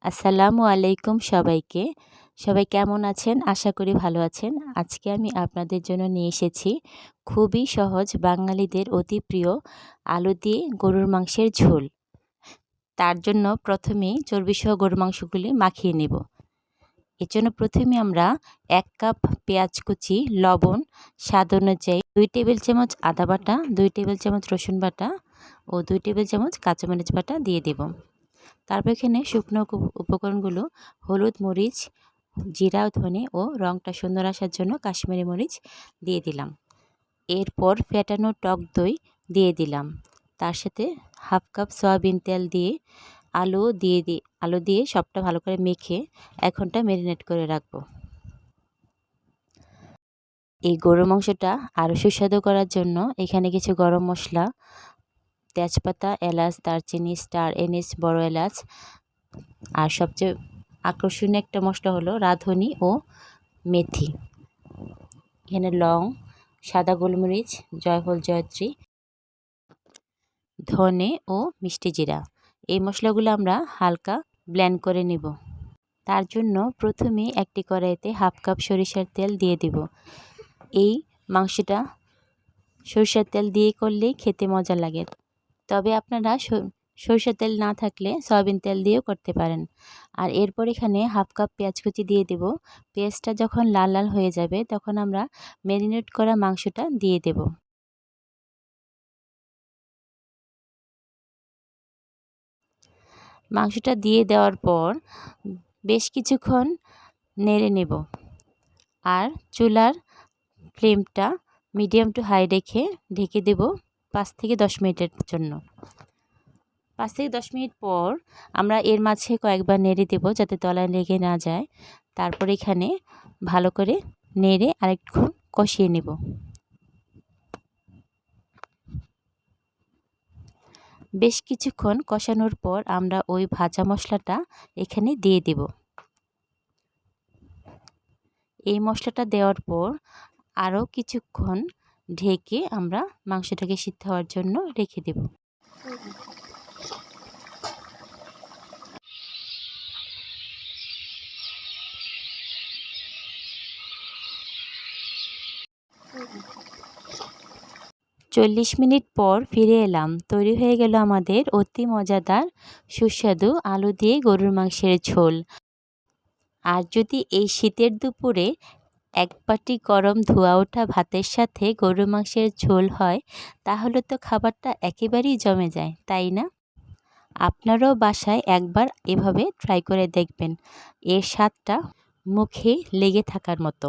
আসসালামু আলাইকুম সবাইকে। সবাই কেমন আছেন? আশা করি ভালো আছেন। আজকে আমি আপনাদের জন্য নিয়ে এসেছি খুবই সহজ বাঙালিদের অতি প্রিয় আলু দিয়ে গরুর মাংসের ঝোল। তার জন্য প্রথমেই চর্বিসহ গরুর মাংসগুলি মাখিয়ে নেব। এর জন্য প্রথমে আমরা ১ কাপ পেঁয়াজ কুচি, লবণ, স্বাদ অনুযায়ী ২ টেবিল চামচ আদা বাটা, ২ টেবিল চামচ রসুন বাটা ও ২ টেবিল চামচ কাঁচামরিচ বাটা দিয়ে দেব। তারপর এখানে শুকনো উপকরণগুলো হলুদ, মরিচ, জিরা, ধনে ও রঙটা সুন্দর আসার জন্য কাশ্মীরি মরিচ দিয়ে দিলাম। এরপর ফেটানো টক দই দিয়ে দিলাম। তার সাথে হাফ কাপ সয়াবিন তেল দিয়ে আলু দিয়ে সবটা ভালো করে মেখে ১ ঘন্টা ম্যারিনেট করে রাখবো। এই গরুর মাংসটা আরও সুস্বাদু করার জন্য এখানে কিছু গরম মশলা, তেজপাতা, এলাচ, দারচিনি, স্টার এনিস, বড় এলাচ আর সবচেয়ে আকর্ষণীয় একটা মশলা হলো রাঁধুনি ও মেথি। এখানে লং, সাদা গোলমরিচ, জয়ফল, জয়ত্রী, ধনে ও মিষ্টি জিরা। এই মশলাগুলো আমরা হালকা ব্লেন্ড করে নিব। তার জন্য প্রথমে একটি কড়াইতে হাফ কাপ সরিষার তেল দিয়ে দিব। এই মাংসটা সরিষার তেল দিয়ে করলেই খেতে মজা লাগে। তবে আপনারা সরিষার তেল না থাকলে সয়াবিন তেল দিয়েও করতে পারেন। আর এরপর এখানে হাফ কাপ পেঁয়াজ কুচি দিয়ে দেব। পেঁয়াজটা যখন লাল লাল হয়ে যাবে তখন আমরা ম্যারিনেট করা মাংসটা দিয়ে দেব। মাংসটা দিয়ে দেওয়ার পর বেশ কিছুক্ষণ নেড়ে নেব। আর চুলার ফ্লেমটা মিডিয়াম টু হাই রেখে ঢেকে দেব ৫ থেকে ১০ মিনিটের জন্য। ৫ থেকে ১০ মিনিট পর আমরা এর মাঝে কয়েকবার নেড়ে দেব যাতে তলায় লেগে না যায়। তারপর এখানে ভালো করে নেড়ে আরেকটুক্ষণ কষিয়ে নেব। বেশ কিছুক্ষণ কষানোর পর আমরা ওই ভাজা মশলাটা এখানে দিয়ে দেব। এই মশলাটা দেওয়ার পর আরও কিছুক্ষণ ঢেকে আমরা মাংসটাকে সিদ্ধ হওয়ার জন্য রেখে দেব। ৪০ মিনিট পর ফিরে এলাম। তৈরি হয়ে গেল আমাদের অতি মজাদার সুস্বাদু আলু দিয়ে গরুর মাংসের ঝোল। আর যদি এই শীতের দুপুরে এক বাটি গরম ধোয়া ওঠা ভাতের সাথে গরুর মাংসের ঝোল হয় তাহলে তো খাবারটা একেবারেই জমে যায়, তাই না? আপনারাও বাসায় একবার এভাবে ট্রাই করে দেখবেন। এর স্বাদটা মুখে লেগে থাকার মতো।